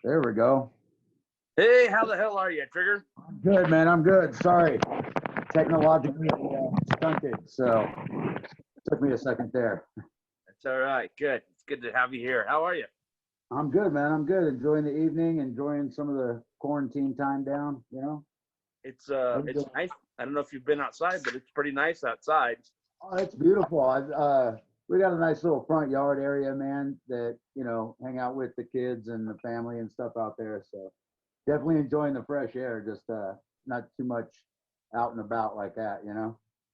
There we go. Hey, how the hell are you, Trigger? Good, man. I'm good. Sorry. Technologically stunted, so took me a second there. That's all right. Good. It's good to have you here. How are you? I'm good, man. I'm good. Enjoying the evening, enjoying some of the quarantine time down. It's Pretty it's good. nice. I don't know if you've been outside, but it's pretty nice outside. Oh, it's beautiful. We got a nice little front yard area, man, that, hang out with the kids and the family and stuff out there. So definitely enjoying the fresh air, just not too much out and about like that.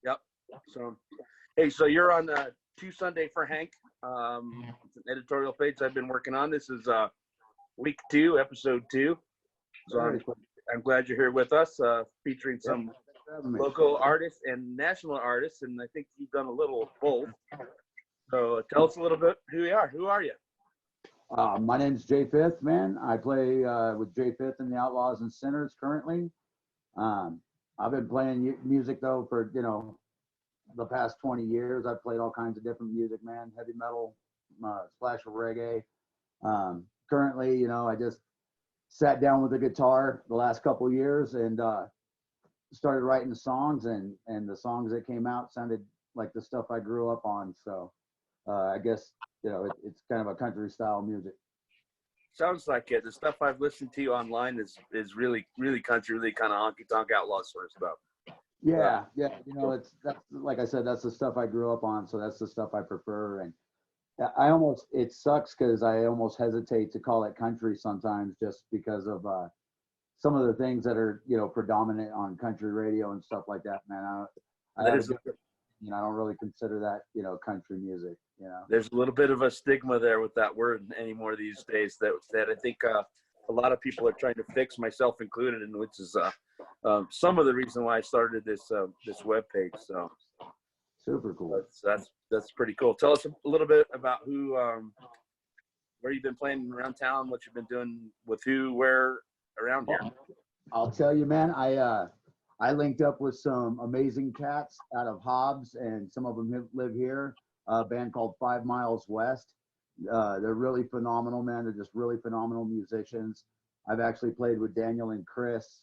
Yep. So, hey, so you're on Two Sunday for Hank. It's an editorial page I've been working on. This is week 2, episode 2. So Very cool. I'm glad you're here with us, featuring some Thanks for having me. local artists and national artists, and I think you've done a little of both. So tell us a little bit who you are. Who are you? My name's j5th, man. I play with j5th and the Outlaws and Sinners currently. I've been playing music though for the past 20 years. I've played all kinds of different music, man. Heavy metal, splash of reggae. Currently, I just sat down with a guitar the last couple of years and started writing songs, and the songs that came out sounded like the stuff I grew up on. So I guess it's kind of a country style music. Sounds like it. The stuff I've listened to online is really, really country, really kind of honky tonk outlaw sort of stuff. Yeah. That's like I said, that's the stuff I grew up on, so that's the stuff I prefer. And it sucks because I almost hesitate to call it country sometimes, just because of some of the things that are predominant on country radio and stuff like that, man. I don't really consider that country music. There's a little bit of a stigma there with that word anymore these days that I think a lot of people are trying to fix, myself included, and which is some of the reason why I started this webpage. So super cool. That's pretty cool. Tell us a little bit about where you've been playing around town, what you've been doing with who, where around here. I'll tell you, man. I linked up with some amazing cats out of Hobbs, and some of them live here. A band called 5 Miles West. They're really phenomenal, man. They're just really phenomenal musicians. I've actually played with Daniel and Chris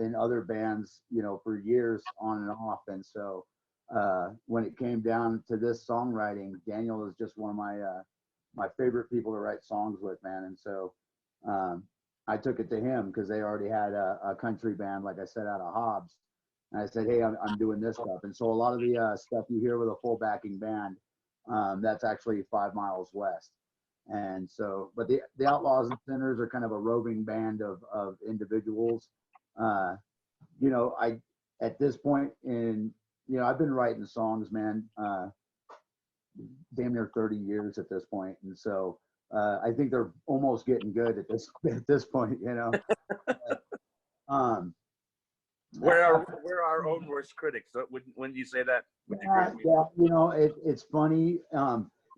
in other bands, for years on and off. And so when it came down to this songwriting, Daniel is just one of my favorite people to write songs with, man. And so I took it to him because they already had a country band, like I said, out of Hobbs. And I said, hey, I'm doing this stuff. And so a lot of the stuff you hear with a full backing band, that's actually 5 Miles West. And so, but the Outlaws and Sinners are kind of a roving band of individuals. At this point I've been writing songs, man, damn near 30 years at this point. And so I think they're almost getting good at this point. We're our own worst critics. So when you say that, would you agree with me? It's funny.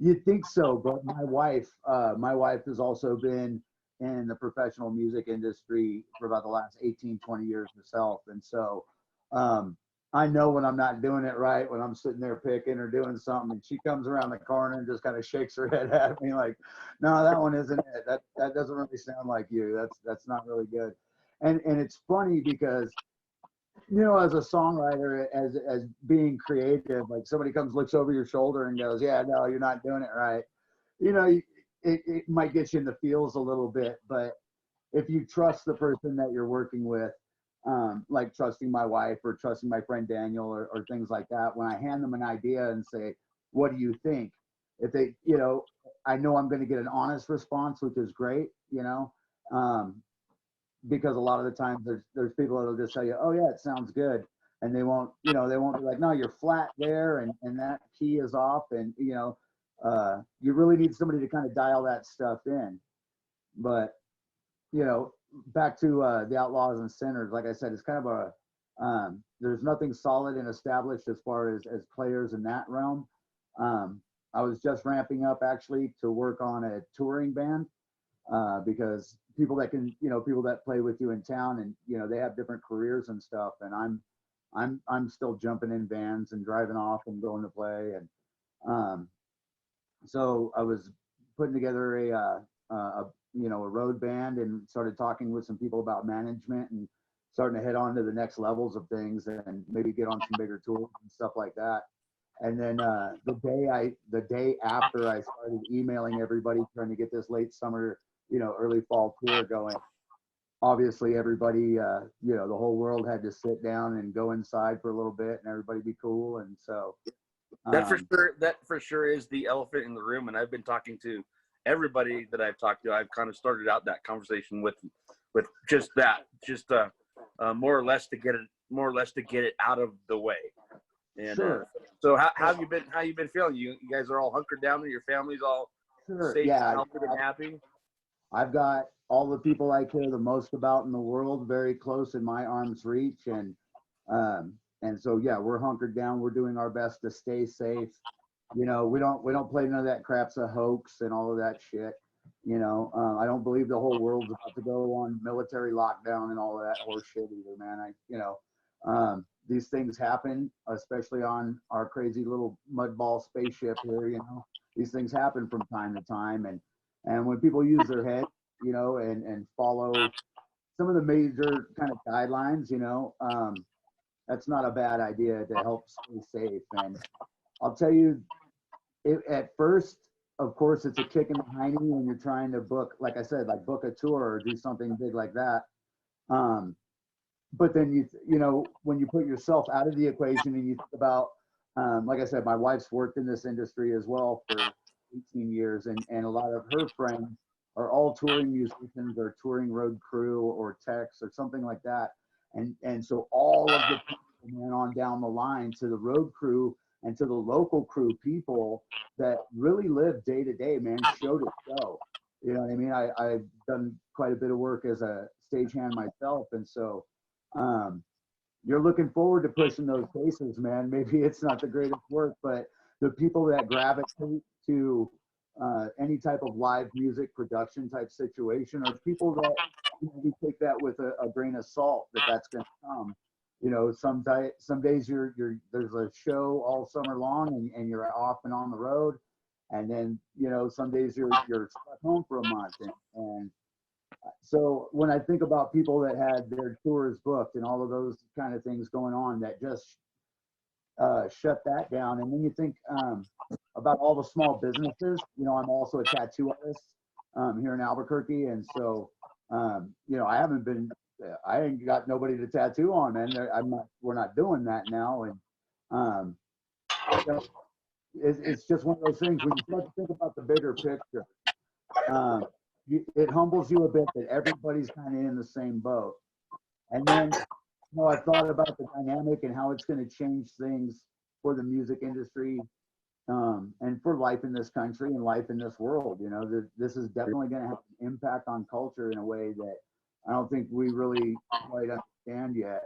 You'd think so, but my wife has also been in the professional music industry for about the last 18, 20 years herself. And so I know when I'm not doing it right, when I'm sitting there picking or doing something, and she comes around the corner and just kind of shakes her head at me like, no, that one isn't it. That doesn't really sound like you. That's not really good. And it's funny because as a songwriter, as being creative, like somebody comes, looks over your shoulder and goes, yeah, no, you're not doing it right. It might get you in the feels a little bit, but if you trust the person that you're working with, like trusting my wife or trusting my friend Daniel or things like that, when I hand them an idea and say, what do you think? If they, I know I'm going to get an honest response, which is great, because a lot of the times there's people that'll just tell you, oh yeah, it sounds good. And they won't be like, no, you're flat there and that key is off. And, you really need somebody to kind of dial that stuff in. But, back to the Outlaws and Sinners, like I said, it's kind of there's nothing solid and established as far as players in that realm. I was just ramping up actually to work on a touring band because people that play with you in town and, they have different careers and stuff. And I'm still jumping in vans and driving off and going to play. And so I was putting together a road band and started talking with some people about management and starting to head on to the next levels of things and maybe get on some bigger tours and stuff like that. And then the day after I started emailing everybody trying to get this late summer, early fall tour going, obviously everybody, the whole world had to sit down and go inside for a little bit and everybody be cool. And so that for sure is the elephant in the room. And I've been talking to everybody that I've talked to. I've kind of started out that conversation with just that, more or less to get it out of the way. And sure. So how have you been feeling? You guys are all hunkered down and your family's all Sure. safe, Yeah, healthy, and happy? I've got all the people I care the most about in the world very close in my arm's reach. And so, yeah, we're hunkered down. We're doing our best to stay safe. We don't play none of that crap's a hoax and all of that shit. I don't believe the whole world's about to go on military lockdown and all of that horse shit either, man. These things happen, especially on our crazy little mudball spaceship here. These things happen from time to time, and when people use their head, and follow some of the major kind of guidelines, that's not a bad idea to help stay safe. And I'll tell you, at first, of course, it's a kick in the hiney when you're trying to book, like I said, like book a tour or do something big like that. But then when you put yourself out of the equation and you think about, like I said, my wife's worked in this industry as well for 18 years, and a lot of her friends are all touring musicians or touring road crew or techs or something like that. And so all of the people went on down the line to the road crew and to the local crew people that really live day to day, man, show to show. You know what I mean? I've done quite a bit of work as a stagehand myself. And so you're looking forward to pushing those paces, man. Maybe it's not the greatest work, but the people that gravitate to any type of live music production type situation are people that we take that with a grain of salt that's going to come. Some days there's a show all summer long and you're off and on the road, and then some days you're stuck home for a month, and so when I think about people that had their tours booked and all of those kind of things going on that just shut that down, and then you think about all the small businesses. I'm also a tattoo artist here in Albuquerque, and so I ain't got nobody to tattoo on, man. We're not doing that now, and it's just one of those things when you start to think about the bigger picture. It humbles you a bit that everybody's kind of in the same boat. And then, I've thought about the dynamic and how it's going to change things for the music industry, and for life in this country and life in this world. This is definitely going to have an impact on culture in a way that I don't think we really quite understand yet.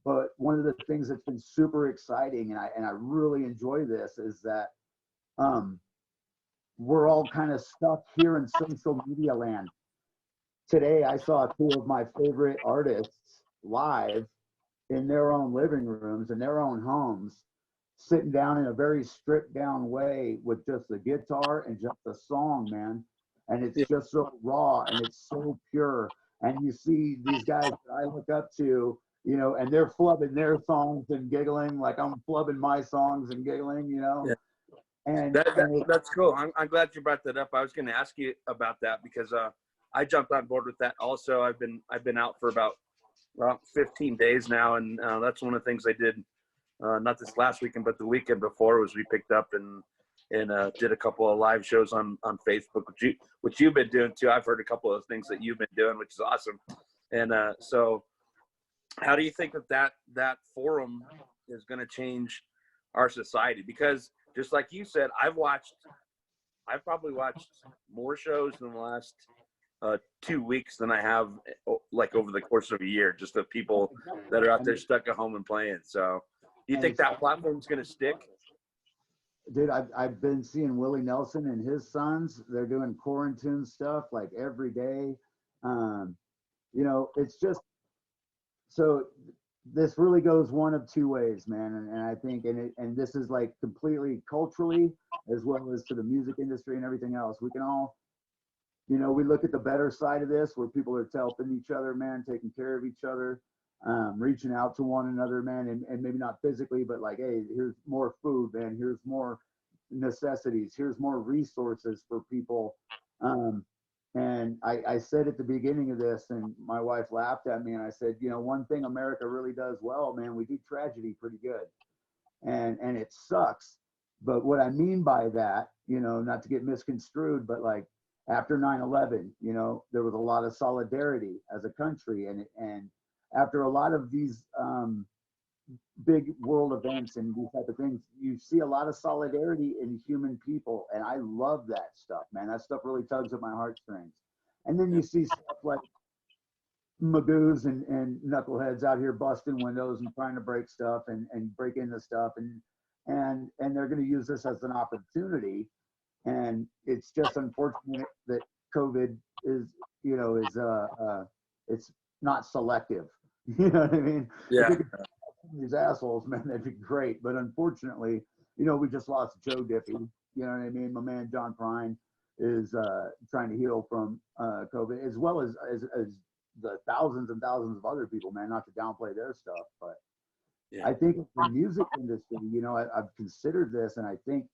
But one of the things that's been super exciting, and I really enjoy this, is that we're all kind of stuck here in social media land. Today, I saw two of my favorite artists live in their own living rooms, in their own homes, sitting down in a very stripped down way with just the guitar and just the song, man. And it's just so raw and it's so pure. And you see these guys that I look up to, and they're flubbing their songs and giggling like I'm flubbing my songs and giggling, Yeah. And that's cool. I'm glad you brought that up. I was going to ask you about that because I jumped on board with that also. I've been out for about 15 days now, and that's one of the things I did, not this last weekend, but the weekend before, was we picked up and did a couple of live shows on Facebook, which you've been doing too. I've heard a couple of things that you've been doing, which is awesome. And so how do you think that forum is going to change our society? Because just like you said, I've probably watched more shows in the last 2 weeks than I have like over the course of a year, just of people that are out there stuck at home and playing. So do you think that platform's going to stick? Dude, I've been seeing Willie Nelson and his sons. They're doing quarantine stuff like every day. It's just, so this really goes one of two ways, man. And I think, and this is like completely culturally as well as to the music industry and everything else. We can all you know, we look at the better side of this where people are helping each other, man, taking care of each other, reaching out to one another, man, and maybe not physically, but like, hey, here's more food, man, here's more necessities, here's more resources for people. Um, and I said at the beginning of this, and my wife laughed at me, and I said, you know, one thing America really does well, man, we do tragedy pretty good, and it sucks. But what I mean by that, you know, not to get misconstrued, but like after 9/11, you know, there was a lot of solidarity as a country, and after a lot of these big world events and these type of things, you see a lot of solidarity in human people, and I love that stuff, man. That stuff really tugs at my heartstrings. And then you see stuff like magoos and knuckleheads out here busting windows and trying to break stuff and break into stuff, and they're going to use this as an opportunity. And it's just unfortunate that COVID is, you know, it's not selective. You know what I mean? Yeah. These assholes, man, that'd be great. But unfortunately, you know, we just lost Joe Diffie. You know what I mean? My man John Prine is trying to heal from COVID, as well as the thousands and thousands of other people, man. Not to downplay their stuff, but Yeah. I think the music industry, you know, I've considered this, and I think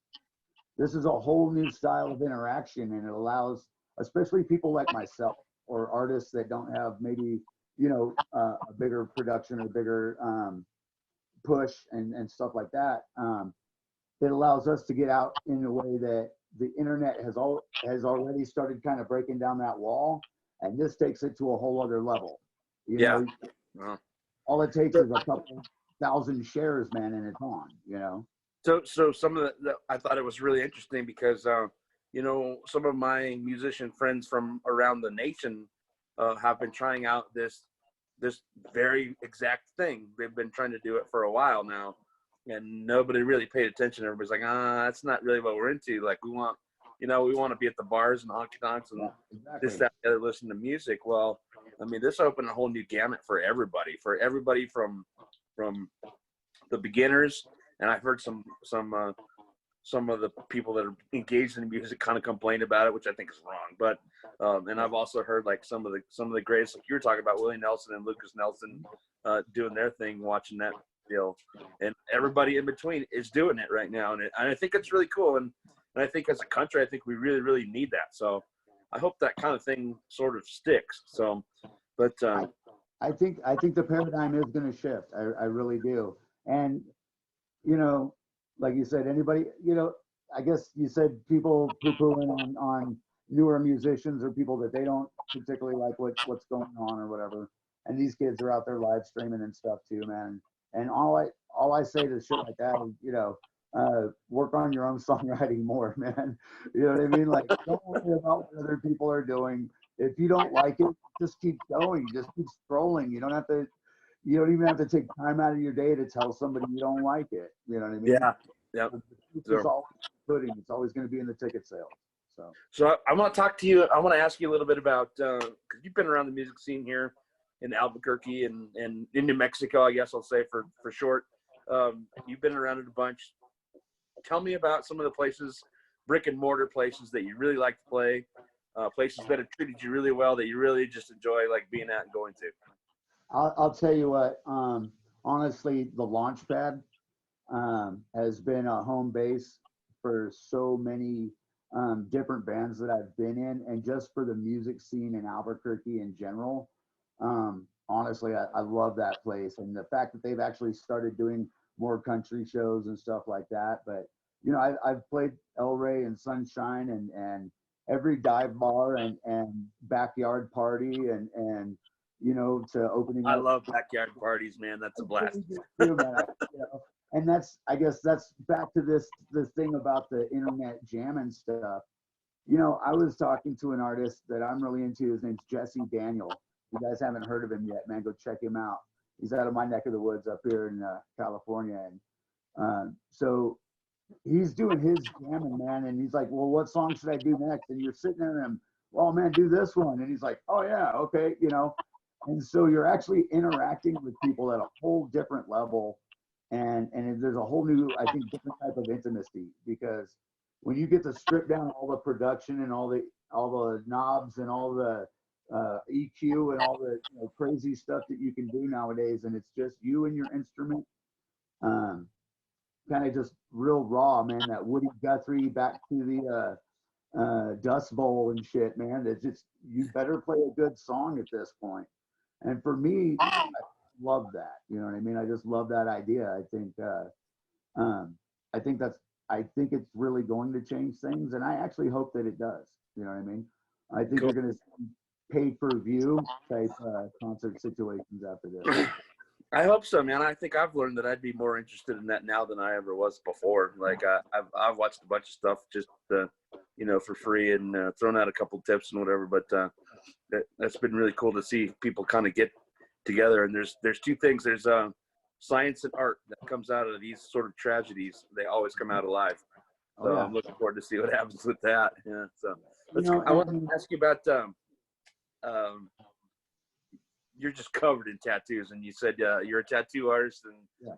this is a whole new style of interaction, and it allows, especially people like myself or artists that don't have maybe, you know, a bigger production or bigger push and stuff like that. It allows us to get out in a way that the internet has already started kind of breaking down that wall, and this takes it to a whole other level. You know, all it takes is a couple thousand shares, man, and it's on. You know. So some of the I thought it was really interesting because you know, some of my musician friends from around the nation have been trying out this very exact thing. They've been trying to do it for a while now, and nobody really paid attention. Everybody's like, that's not really what we're into. Like, we want, you know, we want to be at the bars and honky tonks and this, that, the other, listen to music. Well, I mean, this opened a whole new gamut for everybody from the beginners. And I've heard some of the people that are engaged in music kind of complain about it, which I think is wrong. But and I've also heard like some of the greatest, like you were talking about, Willie Nelson and Lucas Nelson doing their thing, watching that deal, and everybody in between is doing it right now, and I think it's really cool. And I think as a country, I think we really, really need that. So I hope that kind of thing sort of sticks. So, but I think the paradigm is going to shift. I really do. And you know, like you said, anybody, you know, I guess you said people poo-pooing on newer musicians or people that they don't particularly like what's going on or whatever. And these kids are out there live streaming and stuff too, man. And all I say to shit like that is, you know, work on your own songwriting more, man. You know what I mean? Like, don't worry about what other people are doing. If you don't like it, just keep going. Just keep scrolling. You don't even have to take time out of your day to tell somebody you don't like it. You know what I mean? Yeah. It's always pudding. It's always going to be in the ticket sales. So I want to talk to you. I want to ask you a little bit about, because you've been around the music scene here in Albuquerque and in New Mexico, I guess I'll say for short. You've been around it a bunch. Tell me about some of the places, brick and mortar places that you really like to play, places that have treated you really well, that you really just enjoy like being at and going to. I'll tell you what, honestly, the Launchpad has been a home base for so many different bands that I've been in, and just for the music scene in Albuquerque in general. Honestly, I love that place, and the fact that they've actually started doing more country shows and stuff like that. But you know, I've played El Rey and Sunshine and every dive bar and backyard party and you know, to opening I up. love backyard parties, man. That's a blast. Too, man. You know, and I guess that's back to this thing about the internet jamming stuff. You know, I was talking to an artist that I'm really into. His name's Jesse Daniel. You guys haven't heard of him yet, man. Go check him out. He's out of my neck of the woods up here in California. And so he's doing his jamming, man. And he's like, well, what song should I do next? And you're sitting there and, well, man, do this one. And he's like, oh, yeah, okay, you know. And so you're actually interacting with people at a whole different level. And there's a whole new, I think, different type of intimacy, because when you get to strip down all the production and all the all the knobs and all the EQ and all the crazy stuff that you can do nowadays, and it's just you and your instrument. Um, Kind of just real raw, man. That Woody Guthrie back to the Dust Bowl and shit, man. It's just you better play a good song at this point. And for me, I love that. You know what I mean? I just love that idea. Um, I think that's I think it's really going to change things, and I actually hope that it does. You know what I mean? I think Cool. you're going to see pay-per-view type concert situations after this. I hope so, man. I think I've learned that I'd be more interested in that now than I ever was before. Like I've watched a bunch of stuff just for free and thrown out a couple tips and whatever. But that's been really cool to see people kind of get together. And there's two things. There's science and art that comes out of these sort of tragedies. They always come out alive. So I'm looking forward to see what happens with that. Yeah. So I want to ask you about. You're just covered in tattoos, and you said you're a tattoo artist,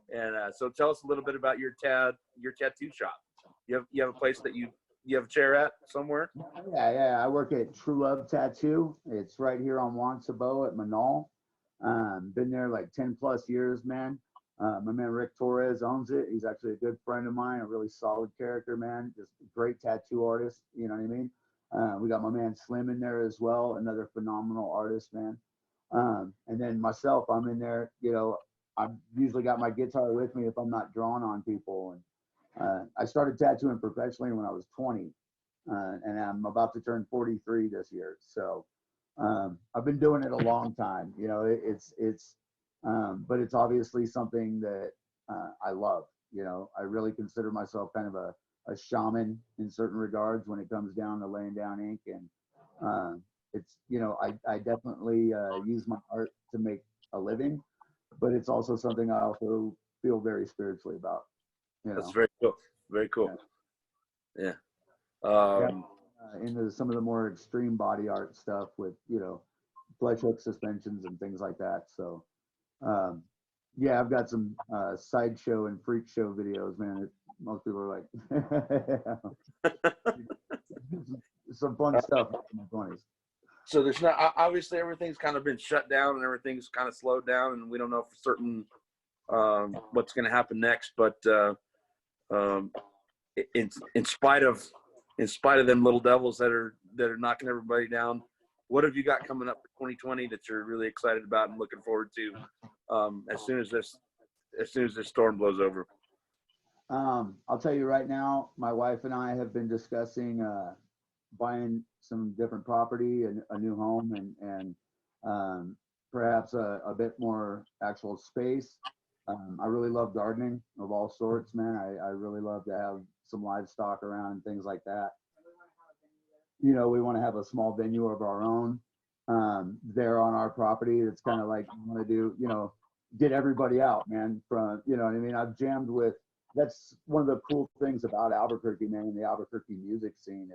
and so tell us a little bit about your tattoo shop. You have a place that you have a chair at somewhere? Yeah. I work at True Love Tattoo. It's right here on Wansabo at Manal. Been there like 10 plus years, man. My man Rick Torres owns it. He's actually a good friend of mine, a really solid character, man. Just a great tattoo artist. You know what I mean? We got my man Slim in there as well, another phenomenal artist, man. And then myself, I'm in there, I've usually got my guitar with me if I'm not drawing on people. And I started tattooing professionally when I was 20, and I'm about to turn 43 this year. So I've been doing it a long time. But it's obviously something that I love. I really consider myself kind of a shaman in certain regards when it comes down to laying down ink. And it's I definitely use my art to make a living, but it's also something I also feel very spiritually about. That's very cool. Very cool. Yeah. Into some of the more extreme body art stuff with flesh hook suspensions and things like that. So I've got some sideshow and freak show videos, man. Most people are like some fun stuff in my 20s. So there's not, obviously everything's kind of been shut down and everything's kind of slowed down, and we don't know for certain what's going to happen next. But in spite of them little devils that are knocking everybody down, what have you got coming up for 2020 that you're really excited about and looking forward to as soon as this storm blows over? I'll tell you right now, my wife and I have been discussing buying some different property and a new home and perhaps a bit more actual space. I really love gardening of all sorts, man. I really love to have some livestock around and things like that. We want to have a small venue of our own there on our property. It's kind of like we want to do, get everybody out, man. From, what I mean? I've jammed with, that's one of the cool things about Albuquerque, man, and the Albuquerque music scene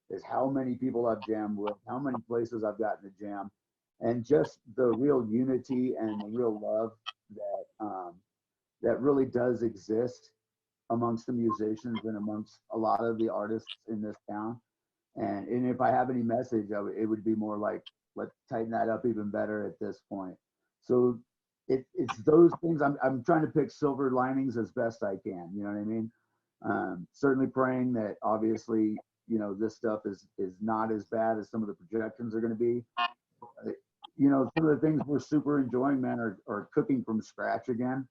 is how many people I've jammed with, how many places I've gotten to jam, and just the real unity and the real love that really does exist amongst the musicians and amongst a lot of the artists in this town. And if I have any message, it would be more like, let's tighten that up even better at this point. So it's those things. I'm trying to pick silver linings as best I can. You know what I mean? Certainly praying that obviously, this stuff is not as bad as some of the projections are going to be. Some of the things we're super enjoying, man, are cooking from scratch again.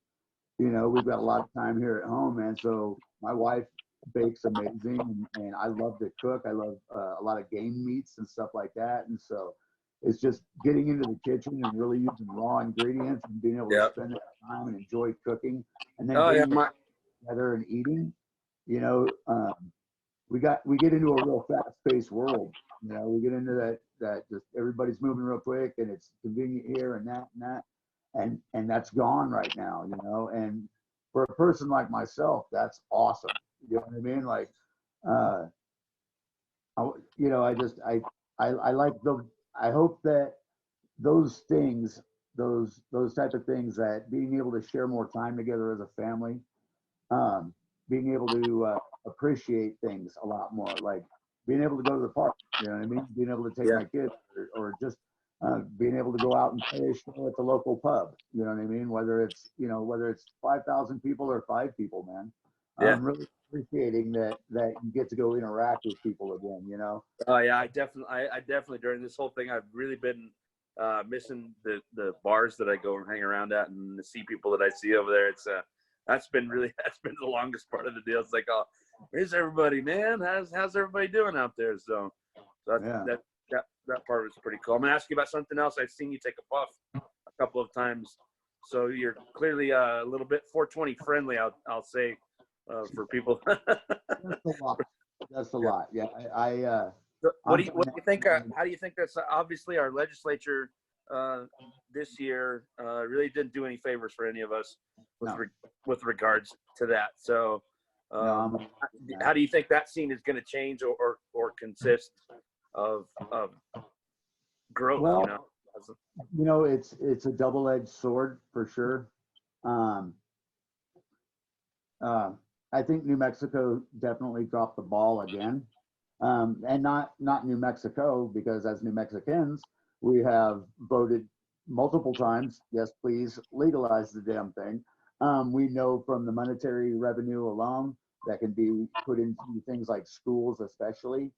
We've got a lot of time here at home, man. So my wife bakes amazing, and I love to cook. I love a lot of game meats and stuff like that. And so it's just getting into the kitchen and really using raw ingredients and being able to spend that time and enjoy cooking, and then together and eating. We get into a real fast-paced world. We get into that just everybody's moving real quick, and it's convenient here and that, and that's gone right now. And for a person like myself, that's awesome. You know what I mean? Like, I like I hope that those things, those type of things, that being able to share more time together as a family, being able to appreciate things a lot more, like being able to go to the park, you know what I mean? Being able to take my kids, or just being able to go out and play a show at the local pub, you know what I mean? Whether it's, you know, whether it's 5,000 people or 5 people, man. Yeah. I'm really appreciating that you get to go interact with people again, you know? Oh yeah, I definitely during this whole thing, I've really been missing the bars that I go and hang around at, and to see people that I see over there. It's that's been the longest part of the deal. It's like, oh, where's everybody, man? How's everybody doing out there? So that part was pretty cool. I'm gonna ask you about something else. I've seen you take a puff a couple of times, so you're clearly a little bit 420 friendly. I'll say for people. That's a lot. That's a lot. Yeah, What do you think? How do you think that's obviously our legislature this year really didn't do any favors for any of us with regards to that. So, how do you think that scene is going to change or consist of growth? Well, you know, it's a double-edged sword for sure. I think New Mexico definitely dropped the ball again. And not New Mexico, because as New Mexicans, we have voted multiple times, yes, please legalize the damn thing. We know from the monetary revenue alone that can be put into things like schools, especially,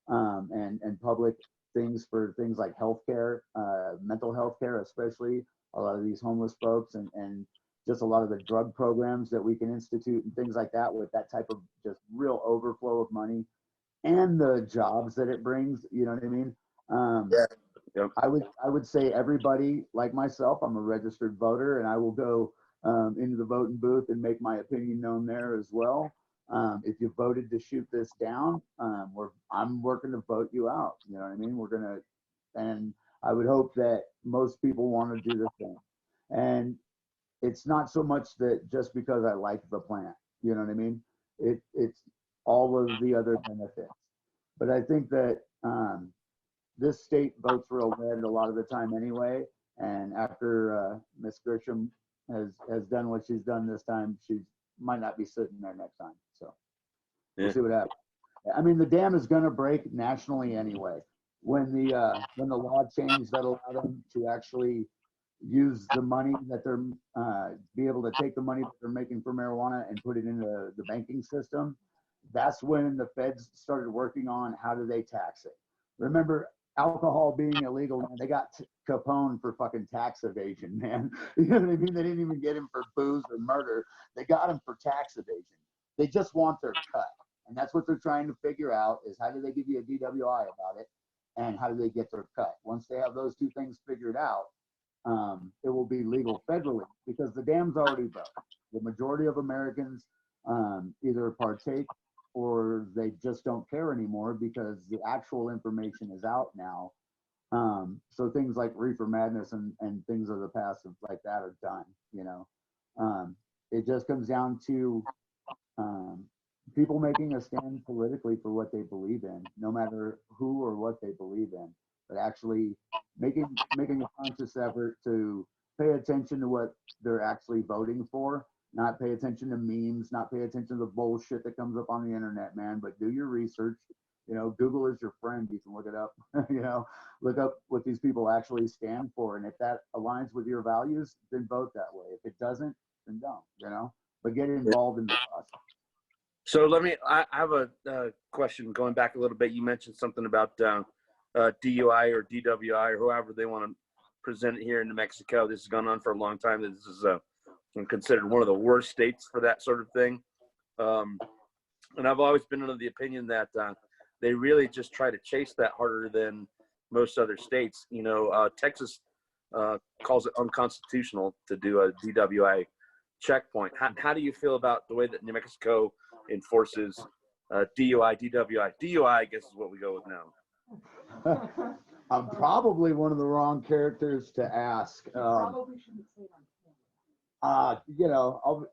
and public things for things like healthcare, mental health care, especially a lot of these homeless folks, and just a lot of the drug programs that we can institute and things like that, with that type of just real overflow of money and the jobs that it brings, you know what I mean? Yep. I would say everybody like myself, I'm a registered voter, and I will go into the voting booth and make my opinion known there as well. If you voted to shoot this down, I'm working to vote you out. You know what I mean? And I would hope that most people want to do the thing. And it's not so much that just because I like the plant, you know what I mean? It's all of the other benefits. But I think that this state votes real red a lot of the time anyway. And after Miss Grisham has done what she's done this time, she might not be sitting there next time. So we'll see what happens. I mean, the dam is going to break nationally anyway. When the law changed that allowed them to actually use the money that they're be able to take the money that they're making for marijuana and put it into the banking system, that's when the feds started working on how do they tax it. Remember, alcohol being illegal, man, they got Capone for fucking tax evasion, man. You know what I mean? They didn't even get him for booze or murder. They got him for tax evasion. They just want their cut. And that's what they're trying to figure out, is how do they give you a DWI about it, and how do they get their cut? Once they have those two things figured out, it will be legal federally, because the dam's already broke. The majority of Americans either partake or they just don't care anymore, because the actual information is out now. So things like Reefer Madness and things of the past like that are done, you know. It just comes down to people making a stand politically for what they believe in, no matter who or what they believe in, but actually making a conscious effort to pay attention to what they're actually voting for, not pay attention to memes, not pay attention to the bullshit that comes up on the internet, man, but do your research. You know, Google is your friend. You can look it up, you know, look up what these people actually stand for. And if that aligns with your values, then vote that way. If it doesn't, then don't, you know, but get involved in the process. So I have a question going back a little bit. You mentioned something about DUI or DWI or however they want to present it here in New Mexico. This has gone on for a long time. This is considered one of the worst states for that sort of thing. And I've always been under the opinion that they really just try to chase that harder than most other states. You know, Texas calls it unconstitutional to do a DWI checkpoint. How do you feel about the way that New Mexico enforces DUI, DWI? DUI, I guess, is what we go with now. I'm probably one of the wrong characters to ask. Probably shouldn't say you know,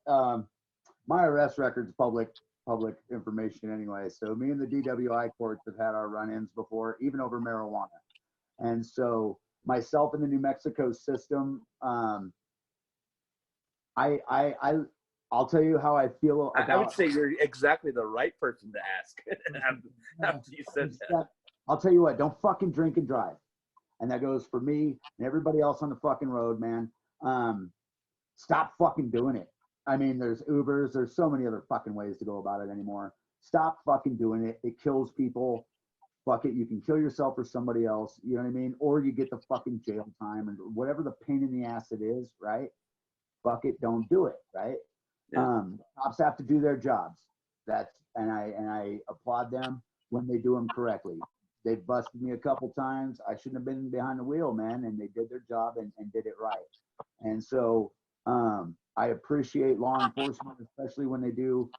my arrest record's public information anyway. So me and the DWI courts have had our run-ins before, even over marijuana. And so myself in the New Mexico system, I'll I'll tell you how I feel about. I would say you're exactly the right person to ask after you said that. I'll tell you what, don't fucking drink and drive. And that goes for me and everybody else on the fucking road, man. Stop fucking doing it. I mean, there's Ubers, there's so many other fucking ways to go about it anymore. Stop fucking doing it. It kills people. Fuck it. You can kill yourself or somebody else. You know what I mean? Or you get the fucking jail time and whatever the pain in the ass it is, right? Fuck it. Don't do it, right? Yeah. Cops have to do their jobs. And I applaud them when they do them correctly. They've busted me a couple times. I shouldn't have been behind the wheel, man, and they did their job and did it right. And so I appreciate law enforcement, especially when they do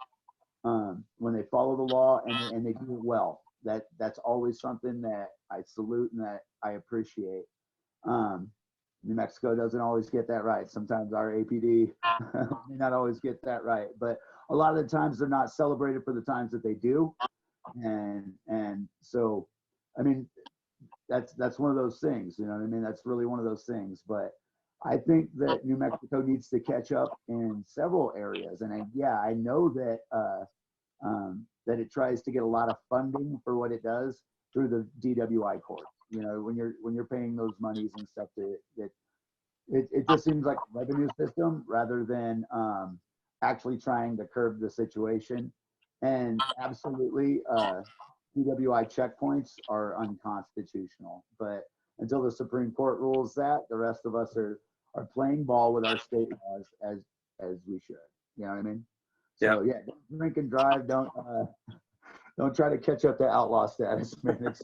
when they follow the law and they do it well. That's always something that I salute and that I appreciate. New Mexico doesn't always get that right. Sometimes our APD may not always get that right, but a lot of the times they're not celebrated for the times that they do. And so, I mean, that's one of those things, you know what I mean? That's really one of those things. But I think that New Mexico needs to catch up in several areas. And I know that that it tries to get a lot of funding for what it does through the DWI court. You know, when you're paying those monies and stuff, that it just seems like a revenue system rather than actually trying to curb the situation. And absolutely, DWI checkpoints are unconstitutional. But until the Supreme Court rules that, the rest of us are playing ball with our state laws as we should. You know what I mean? So yeah, don't drink and drive. Don't try to catch up to outlaw status, man.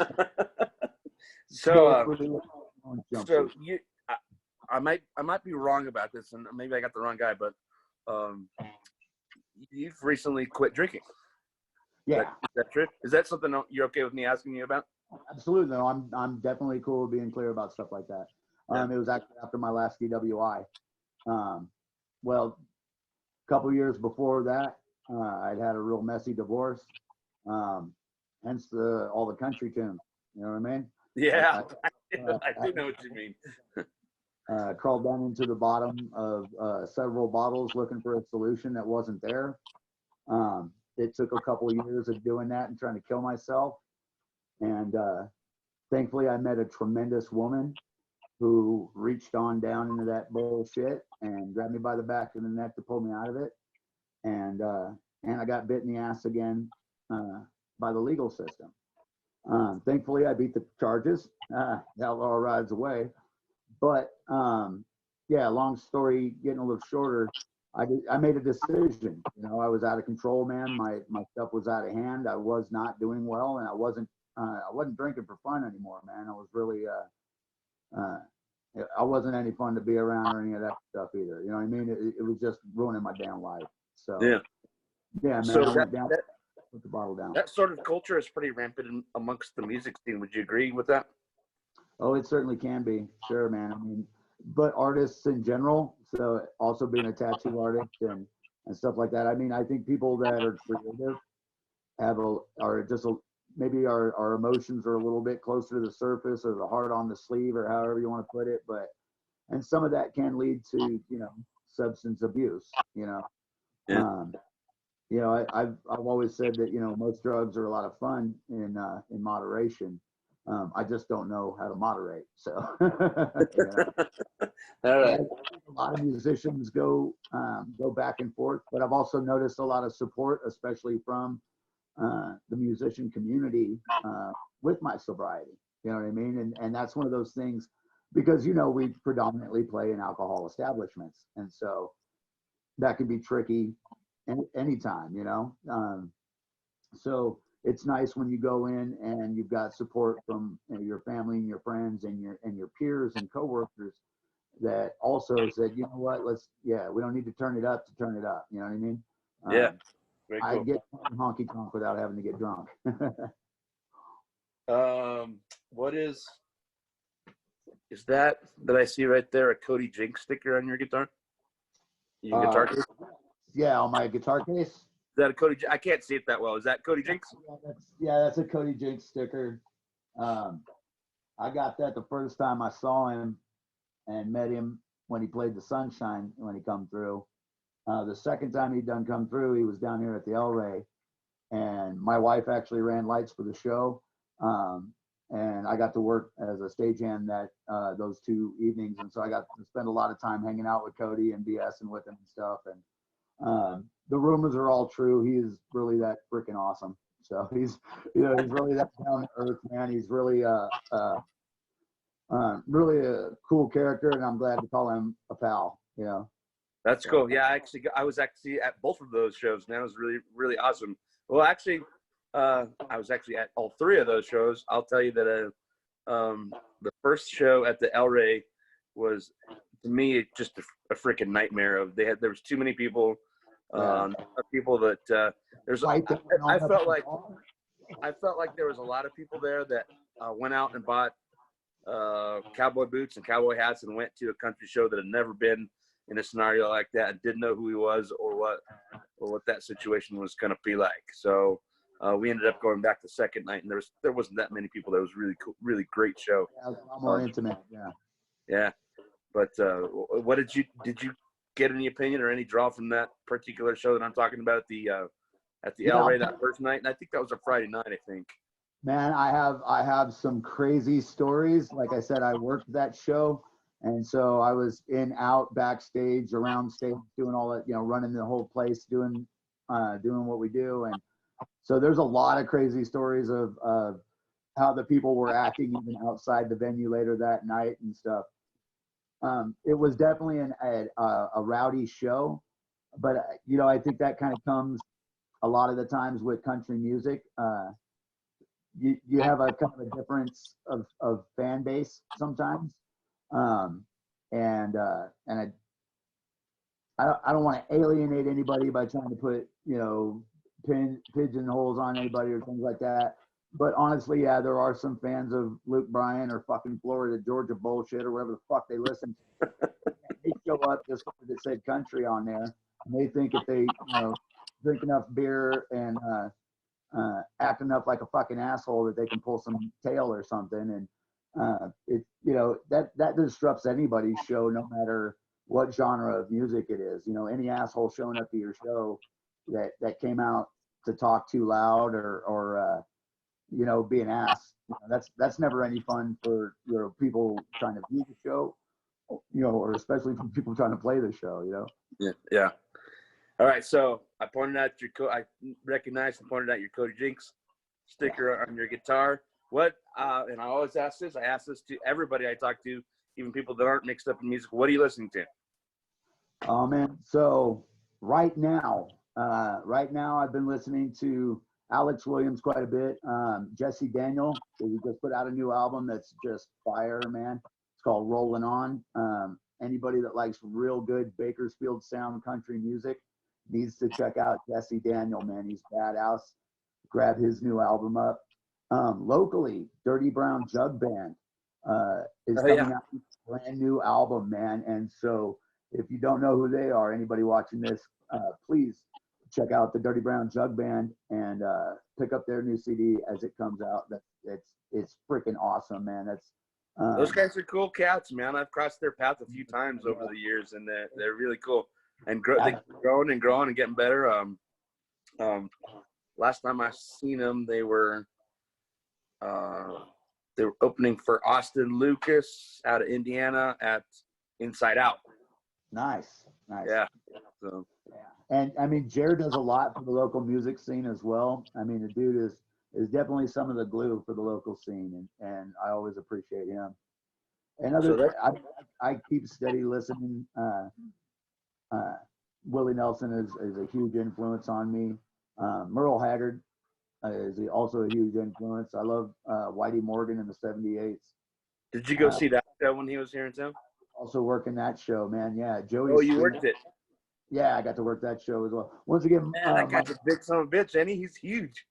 So you, I might be wrong about this, and maybe I got the wrong guy, but you've recently quit drinking. Yeah. Is that true? Is that something you're okay with me asking you about? Absolutely. No, I'm definitely cool with being clear about stuff like that. It was actually after my last DWI. Well, a couple years before that, I'd had a real messy divorce. Hence all the country tunes. You know what I mean? Yeah, I do know what you mean. Crawled down into the bottom of several bottles looking for a solution that wasn't there. It took a couple of years of doing that and trying to kill myself. And thankfully, I met a tremendous woman who reached on down into that bullshit and grabbed me by the back of the neck to pull me out of it. And I got bit in the ass again by the legal system. Thankfully, I beat the charges. The outlaw rides away. But yeah, long story getting a little shorter. I made a decision. You know, I was out of control, man. My stuff was out of hand. I was not doing well, and I wasn't drinking for fun anymore, man. I was really I wasn't any fun to be around or any of that stuff either. You know what I mean? It was just ruining my damn life. So yeah, man. So I went down, put the bottle down. That sort of culture is pretty rampant amongst the music scene. Would you agree with that? Oh, it certainly can be. Sure, man. I mean, but artists in general, so also being a tattoo artist and stuff like that. I mean, I think people that are creative maybe our emotions are a little bit closer to the surface or the heart on the sleeve or however you want to put it. And some of that can lead to, you know, substance abuse, you know. Yeah. You know, I've always said that, you know, most drugs are a lot of fun in moderation. I just don't know how to moderate. So, you know. All right. A lot of musicians go back and forth, but I've also noticed a lot of support, especially from the musician community with my sobriety. You know what I mean? And that's one of those things because, you know, we predominantly play in alcohol establishments. And so that can be tricky anytime, you know? So it's nice when you go in and you've got support from, you know, your family and your friends and your peers and coworkers that also said, you know what, we don't need to turn it up to turn it up. You know what I mean? Yeah. Very cool. I get honky tonk without having to get drunk. What is that I see right there? A Cody Jinks sticker on your guitar? Your guitar case? Yeah, on my guitar case. Is that a Cody? I can't see it that well. Is that Cody Jinks? That's a Cody Jinks sticker. I got that the first time I saw him and met him when he played the Sunshine when he come through. The second time he'd done come through, he was down here at the El Rey, and my wife actually ran lights for the show. And I got to work as a stagehand that those 2 evenings, and so I got to spend a lot of time hanging out with Cody and BSing with him and stuff. And the rumors are all true. He is really that freaking awesome. So he's really that down to earth man. He's really really a cool character, and I'm glad to call him a pal. That's cool. Yeah, I was actually at both of those shows, and that was really, really awesome. Well, actually, I was actually at all 3 of those shows. I'll tell you that the first show at the El Rey was, to me, just a freaking nightmare. There was too many people. People that there's. I felt like there was a lot of people there that went out and bought cowboy boots and cowboy hats and went to a country show that had never been in a scenario like that and didn't know who he was or what that situation was going to be like. So we ended up going back the second night, and there wasn't that many people. That was really cool, really great show. Yeah, a lot more intimate. Yeah. But what did you get any opinion or any draw from that particular show that I'm talking about at the El Rey that first night? And I think that was a Friday night, I think. Man, I have some crazy stories. Like I said, I worked that show, and so I was in, out, backstage, around stage, doing all that, running the whole place, doing what we do. And so there's a lot of crazy stories of how the people were acting even outside the venue later that night and stuff. It was definitely a rowdy show, but I think that kind of comes a lot of the times with country music. You have a kind of a difference of fan base sometimes, and I don't want to alienate anybody by trying to put pigeonholes on anybody or things like that. But honestly, yeah, there are some fans of Luke Bryan or fucking Florida Georgia bullshit or whatever the fuck they listen to. They show up just because it said country on there, and they think if they drink enough beer and act enough like a fucking asshole that they can pull some tail or something. And that disrupts anybody's show, no matter what genre of music it is. Any asshole showing up to your show that came out to talk too loud or be an ass. That's never any fun for people trying to view the show, or especially for people trying to play the show. Yeah. All right, so I pointed out I recognized and pointed out your Cody Jinks sticker on your guitar. What? And I always ask this. I ask this to everybody I talk to, even people that aren't mixed up in music. What are you listening to? Oh man, so right now I've been listening to Alex Williams quite a bit. Jesse Daniel, he just put out a new album that's just fire, man. It's called Rolling On. Anybody that likes real good Bakersfield sound country music needs to check out Jesse Daniel, man. He's badass. Grab his new album up. Locally, Dirty Brown Jug Band is coming out with a brand new album, man. And so if you don't know who they are, anybody watching this, please check out the Dirty Brown Jug Band and pick up their new CD as it comes out. It's freaking awesome, man. Those guys are cool cats, man. I've crossed their path a few times over the years, and they're really cool. And they're growing and getting better. Last time I seen them, they were opening for Austin Lucas out of Indiana at Inside Out. Nice. Yeah. So. And I mean, Jared does a lot for the local music scene as well. I mean, the dude is definitely some of the glue for the local scene, and I always appreciate him. And I keep steady listening. Willie Nelson is a huge influence on me. Merle Haggard is also a huge influence. I love Whitey Morgan in the 78s. Did you go see that show when he was here in town? Also working that show, man. Yeah, Joey. Oh, you worked it. Yeah, I got to work that show as well. Once again, man, that guy's a big son of a bitch, and he's huge.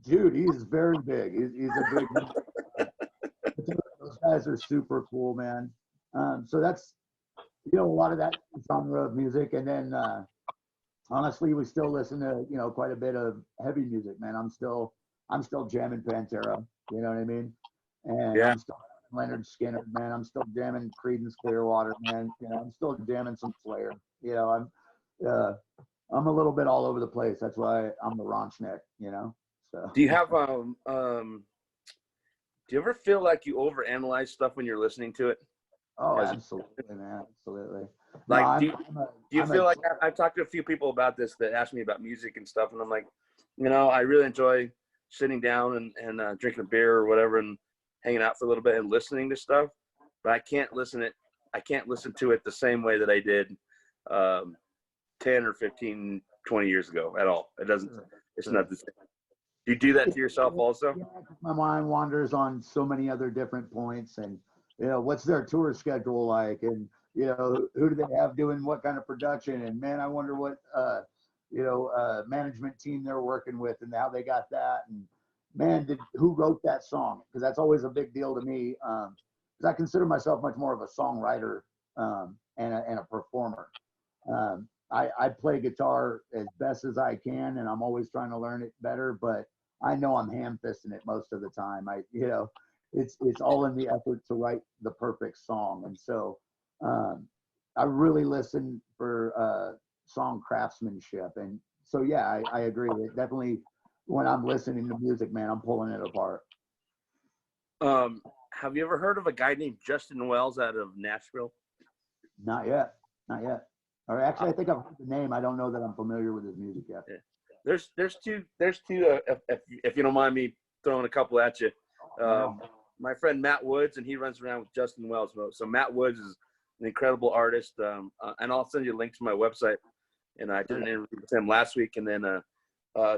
Dude, he's very big. He's a big. Those guys are super cool, man. So that's a lot of that genre of music, and then honestly, we still listen to quite a bit of heavy music, man. I'm still jamming Pantera. You know what I mean? And I'm still Leonard Skinner, man. I'm still jamming Creedence Clearwater, man. I'm still jamming some Slayer. I'm a little bit all over the place. That's why I'm the raunch neck, you know. So. Do you have do you ever feel like you overanalyze stuff when you're listening to it? Oh, absolutely, man, absolutely. No, Like, do you I'm feel a, like I've talked to a few people about this that ask me about music and stuff, and I'm like, I really enjoy sitting down and drinking a beer or whatever and hanging out for a little bit and listening to stuff, but I can't listen to it the same way that I did 10 or 15, 20 years ago at all. It doesn't. It's not the same. Do you do that to yourself also? Yeah, my mind wanders on so many other different points, and what's their tour schedule like, and who do they have doing what kind of production, and man, I wonder what management team they're working with and how they got that, and man, who wrote that song? Because that's always a big deal to me. Because I consider myself much more of a songwriter and a performer. I play guitar as best as I can, and I'm always trying to learn it better, but I know I'm ham-fisting it most of the time. It's all in the effort to write the perfect song. And so I really listen for song craftsmanship. And so, yeah, I agree. It definitely, when I'm listening to music, man, I'm pulling it apart. Have you ever heard of a guy named Justin Wells out of Nashville? Not yet. Not yet. Or actually, I think I've heard the name. I don't know that I'm familiar with his music yet. Yeah. There's two. If you don't mind me throwing a couple at you. My friend Matt Woods, and he runs around with Justin Wells. So Matt Woods is an incredible artist, and I'll send you a link to my website. And I did an interview with him last week, and then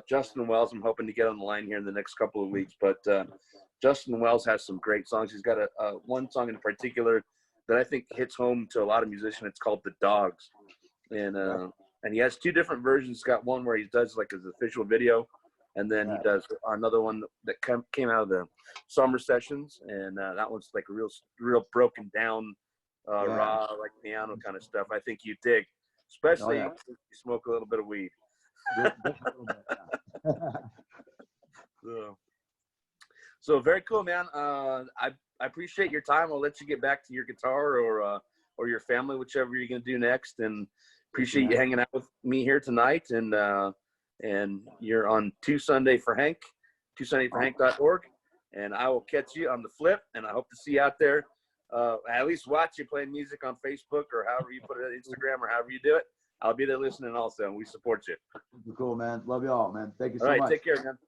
Justin Wells, I'm hoping to get on the line here in the next couple of weeks. But Justin Wells has some great songs. He's got one song in particular that I think hits home to a lot of musicians. It's called "The Dogs," and he has two different versions. He's got one where he does like his official video, and then he does another one that came out of the summer sessions, and that one's like a real broken down, raw, like piano kind of stuff. I think you dig, especially if you smoke a little bit of weed. So very cool, man. I appreciate your time. I'll let you get back to your guitar or your family, whichever you're gonna do next, and appreciate you hanging out with me here tonight. And you're on TwoSundayForHank, TwoSundayForHank.org, and I will catch you on the flip. And I hope to see you out there. At least watch you playing music on Facebook or however you put it on Instagram or however you do it. I'll be there listening also, and we support you. Cool, man. Love you all, man. Thank you so much. All right, take care, man.